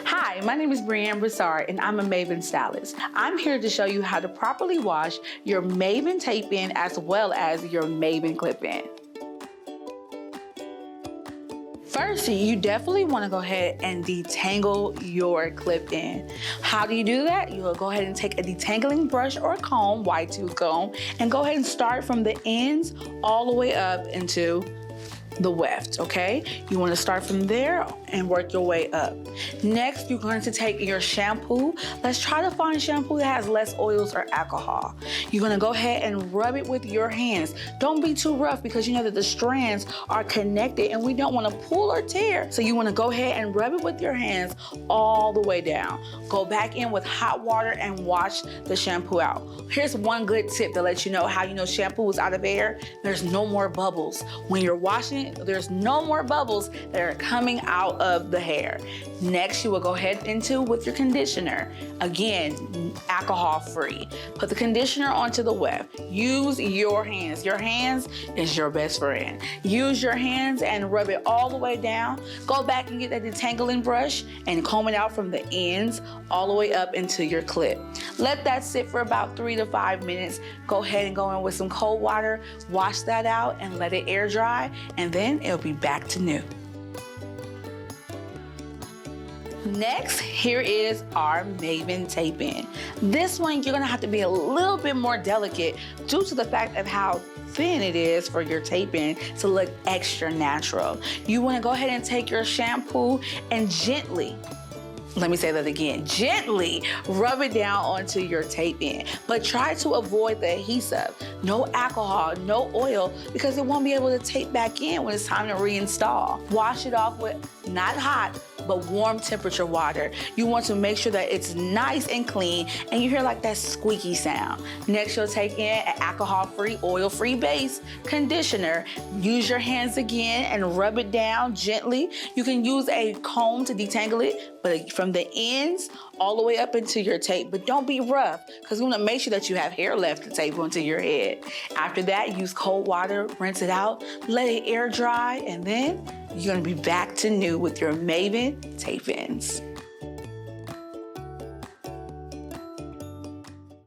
Hi, my name is Brianne Broussard and I'm a Mayvenn stylist. I'm here to show you how to properly wash your Mayvenn tape-in as well as your Mayvenn clip-in. First, you definitely want to go ahead and detangle your clip-in. How do you do that? You'll go ahead and take a detangling brush or comb, wide tooth comb, and go ahead and start from the ends all the way up into the weft, okay? You want to start from there and work your way up. Next, you're going to take your shampoo. Let's try to find shampoo that has less oils or alcohol. You're going to go ahead and rub it with your hands. Don't be too rough because you know that the strands are connected and we don't want to pull or tear. So you want to go ahead and rub it with your hands all the way down. Go back in with hot water and wash the shampoo out. Here's one good tip to let you know how you know shampoo is out of air. There's no more bubbles. When you're washing it, there's no more bubbles that are coming out of the hair. Next, you will go ahead into with your conditioner. Again, alcohol free. Put the conditioner onto the weft. Use your hands. Your hands is your best friend. Use your hands and rub it all the way down. Go back and get that detangling brush and comb it out from the ends all the way up into your clip. Let that sit for about 3 to 5 minutes. Go ahead and go in with some cold water, wash that out and let it air dry, and then it'll be back to new. Next, here is our Mayvenn tape-in. This one, you're gonna have to be a little bit more delicate due to the fact of how thin it is for your tape-in to look extra natural. You wanna go ahead and take your shampoo and gently, let me say that again, gently rub it down onto your tape-in, but try to avoid the adhesive. No alcohol, no oil, because it won't be able to tape back in when it's time to reinstall. Wash it off with not hot, but warm temperature water. You want to make sure that it's nice and clean and you hear like that squeaky sound. Next, you'll take in an alcohol-free, oil-free base conditioner. Use your hands again and rub it down gently. You can use a comb to detangle it, but from the ends all the way up into your tape, but don't be rough because we want to make sure that you have hair left to tape onto your head. After that, use cold water, rinse it out, let it air dry, and then you're going to be back to new with your Mayvenn tape-ins.